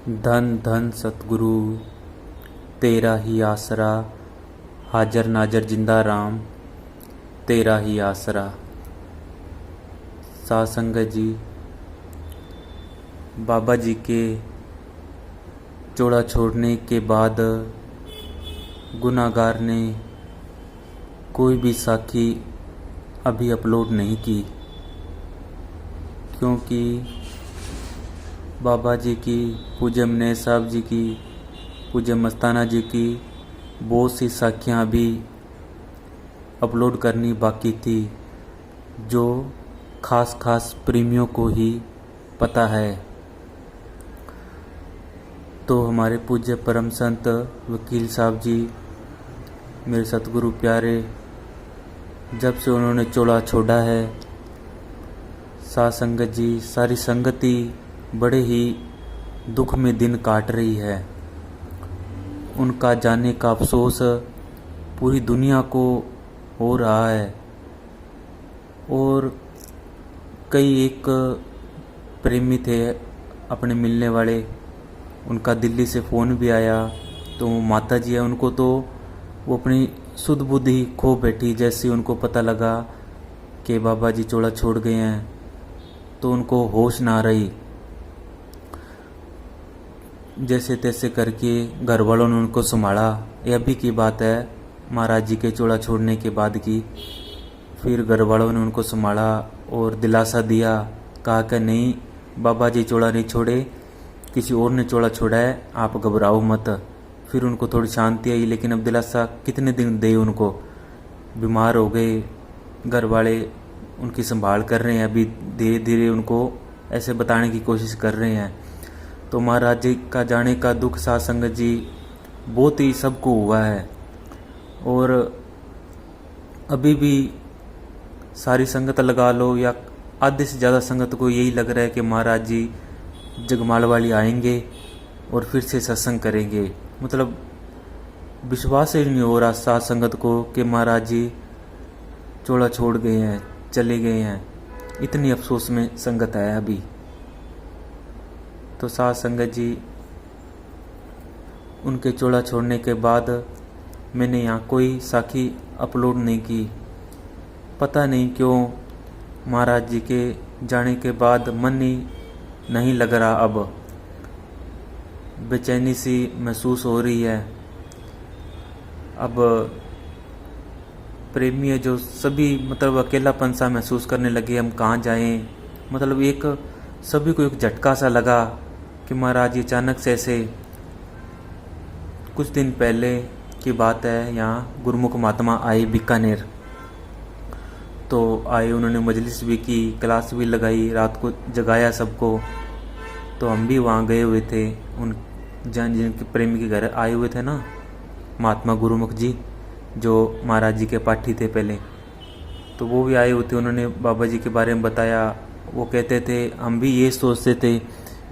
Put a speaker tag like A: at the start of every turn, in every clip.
A: धन धन सतगुरु तेरा ही आसरा, हाजर नाजर जिंदा राम तेरा ही आसरा। साध संगत जी, बाबा जी के चोला छोड़ने के बाद गुनाहगार ने कोई भी साखी अभी अपलोड नहीं की, क्योंकि बाबा जी की, पूज्य मनेर साहब जी की, पूज्य मस्ताना जी की बहुत सी साखियाँ अभी अपलोड करनी बाकी थी, जो खास प्रेमियों को ही पता है। तो हमारे पूज्य परम संत वकील साहब जी, मेरे सतगुरु प्यारे, जब से उन्होंने चोला छोड़ा है, साध संगत जी, सारी संगति बड़े ही दुख में दिन काट रही है। उनका जाने का अफसोस पूरी दुनिया को हो रहा है। और कई एक प्रेमी थे अपने मिलने वाले, उनका दिल्ली से फ़ोन भी आया। तो माता जी है, उनको तो वो अपनी सुध बुद्धि खो बैठी। जैसे उनको पता लगा कि बाबा जी चोला छोड़ गए हैं, तो उनको होश ना रही। जैसे तैसे करके घर वालों ने उनको संभाला। ये अभी की बात है, महाराज जी के चोला छोड़ने के बाद की। फिर घर वालों ने उनको संभाला और दिलासा दिया, कहा कि नहीं, बाबा जी चोला नहीं छोड़े, किसी और ने चोला छोड़ा है, आप घबराओ मत। फिर उनको थोड़ी शांति आई, लेकिन अब दिलासा कितने दिन दे उनको। बीमार हो गए, घर वाले उनकी संभाल कर रहे हैं, अभी धीरे धीरे उनको ऐसे बताने की कोशिश कर रहे हैं। तो महाराज जी का जाने का दुख साध संगत जी बहुत ही सबको हुआ है। और अभी भी सारी संगत लगा लो या आधे से ज़्यादा संगत को यही लग रहा है कि महाराज जी जगमाल वाली आएंगे और फिर से सत्संग करेंगे। मतलब विश्वास ही नहीं हो रहा साध संगत को कि महाराज जी चोला छोड़ गए हैं, चले गए हैं। इतनी अफसोस में संगत है अभी। तो साध संगत जी, उनके चोला छोड़ने के बाद मैंने यहाँ कोई साखी अपलोड नहीं की। पता नहीं क्यों महाराज जी के जाने के बाद मन ही नहीं लग रहा। अब बेचैनी सी महसूस हो रही है। अब प्रेमी है जो सभी, मतलब अकेलापन सा महसूस करने लगे, हम कहाँ जाएं। मतलब एक सभी को एक झटका सा लगा कि महाराज जी अचानक से ऐसे। कुछ दिन पहले की बात है, यहाँ गुरुमुख महात्मा आए बीकानेर। तो आए, उन्होंने मजलिस भी की, क्लास भी लगाई, रात को जगाया सबको। तो हम भी वहाँ गए हुए थे, उन जिनके प्रेमी के घर आए हुए थे ना महात्मा गुरुमुख जी, जो महाराज जी के पाठी थे पहले। तो वो भी आए हुए थे, उन्होंने बाबा जी के बारे में बताया। वो कहते थे, हम भी ये सोचते थे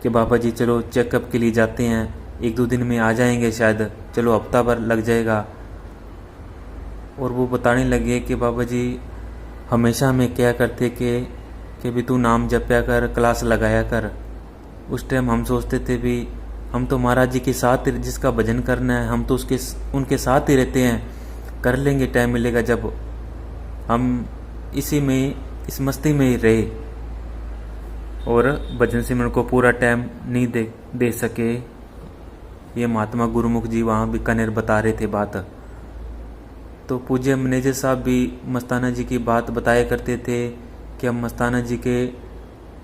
A: कि बाबा जी चलो चेकअप के लिए जाते हैं, 1-2 दिन में आ जाएंगे शायद, चलो हफ्ता भर लग जाएगा। और वो बताने लगे कि बाबा जी हमेशा हमें क्या करते कि भी तू नाम जपया कर, क्लास लगाया कर। उस टाइम हम सोचते थे भी हम तो महाराज जी के साथ, जिसका भजन करना है हम तो उनके साथ ही रहते हैं, कर लेंगे टाइम मिलेगा जब। हम इसी में, इस मस्ती में ही रहे और भजन सिमरन को पूरा टाइम नहीं दे सके। ये महात्मा गुरुमुख जी वहाँ बीकानेर बता रहे थे बात। तो पूज्य मैनेजर साहब भी मस्ताना जी की बात बताया करते थे कि हम मस्ताना जी के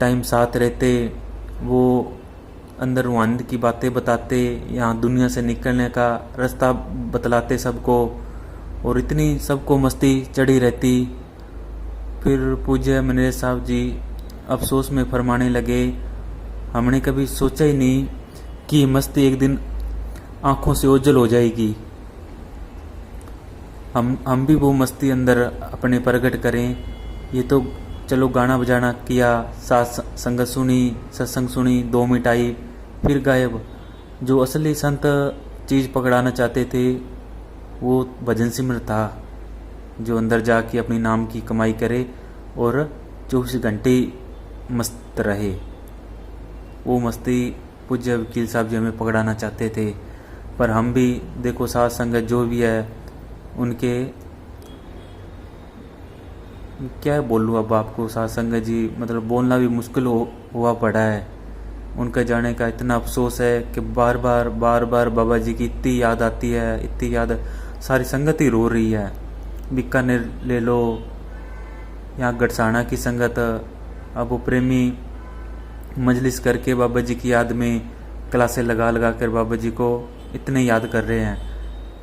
A: टाइम साथ रहते, वो अंदर रूहानियत की बातें बताते, यहाँ दुनिया से निकलने का रास्ता बतलाते सबको, और इतनी सबको मस्ती चढ़ी रहती। फिर पूज्य मैनेजर साहब जी अफसोस में फरमाने लगे, हमने कभी सोचा ही नहीं कि मस्ती एक दिन आंखों से ओझल हो जाएगी। हम भी वो मस्ती अंदर अपने प्रकट करें। ये तो चलो गाना बजाना किया, साथ संगत सुनी, सत्संग सुनी, 2 मिनट फिर गायब। जो असली संत चीज़ पकड़ाना चाहते थे वो भजन सिमरन था, जो अंदर जाके अपनी नाम की कमाई करे और 24 घंटे मस्त रहे। वो मस्ती पूज्य वकील साहब जी हमें पकड़ाना चाहते थे, पर हम भी देखो साथ संगत जो भी है उनके क्या बोलूँ अब आपको साथ संगत जी, मतलब बोलना भी मुश्किल हुआ पड़ा है। उनके जाने का इतना अफसोस है कि बार बार बाबा जी की इतनी याद आती है, इतनी याद, सारी संगत ही रो रही है। बीकानेर ले लो, यहाँ गड़साना की संगत, अब वो प्रेमी मजलिस करके बाबा जी की याद में क्लासें लगा कर बाबा जी को इतने याद कर रहे हैं।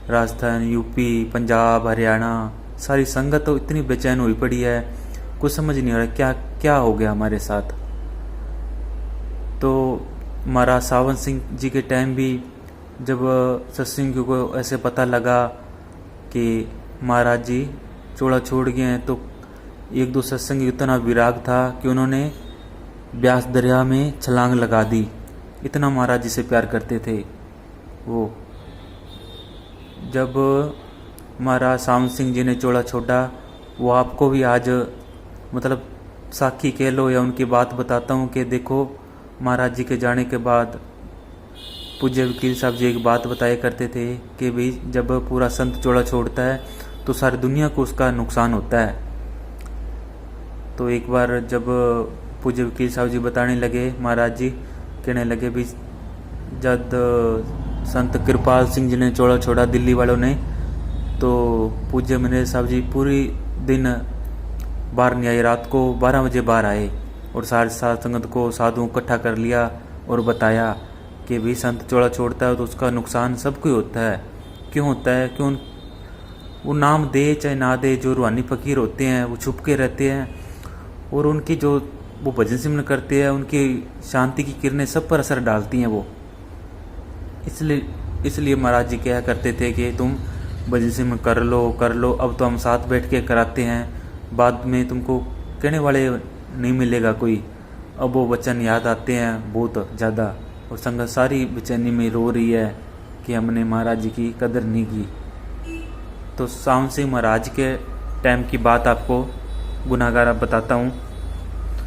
A: राजस्थान, यूपी, पंजाब, हरियाणा, सारी संगत तो इतनी बेचैन हुई पड़ी है, कुछ समझ नहीं आ रहा क्या क्या हो गया हमारे साथ। तो महाराज सावन सिंह जी के टाइम भी जब सत्संग को ऐसे पता लगा कि महाराज जी चोला छोड़ गए हैं, तो एक दो सत्संगी इतना विराग था कि उन्होंने ब्यास दरिया में छलांग लगा दी। इतना महाराज जी से प्यार करते थे वो। जब महाराज सावन सिंह जी ने चोला छोड़ा, वो आपको भी आज मतलब साखी कह लो या उनकी बात बताता हूँ कि देखो महाराज जी के जाने के बाद पूज्य वकील साहब जी एक बात बताया करते थे कि भाई जब पूरा संत चोला छोड़ता है तो सारी दुनिया को उसका नुकसान होता है। तो एक बार जब पूज्य वकील साहब जी बताने लगे, महाराज जी कहने लगे भी जब संत कृपाल सिंह जी ने चोला छोड़ा दिल्ली वालों ने, तो पूज्य मैनेजर साहब जी पूरी दिन बाहर नहीं आए, रात को 12 बजे बाहर आए और सारे साथ संगत को साधुओं इकट्ठा कर लिया और बताया कि भाई संत चोला छोड़ता है तो उसका नुकसान सबको होता है। क्यों होता है? क्यों? वो नाम दे चाहे ना दे, जो रूहानी फकीर होते हैं वो छुप के रहते हैं और उनकी जो वो भजन सिमरन करते हैं उनकी शांति की किरणें सब पर असर डालती हैं वो। इसलिए महाराज जी कहा करते थे कि तुम भजन सिमरन कर लो। अब तो हम साथ बैठ के कराते हैं, बाद में तुमको कहने वाले नहीं मिलेगा कोई। अब वो वचन याद आते हैं बहुत ज़्यादा और संगत सारी बेचैनी में रो रही है कि हमने महाराज जी की कदर नहीं की। तो सावन सिंह महाराज के टाइम की बात आपको गुनाहगार बताता हूँ।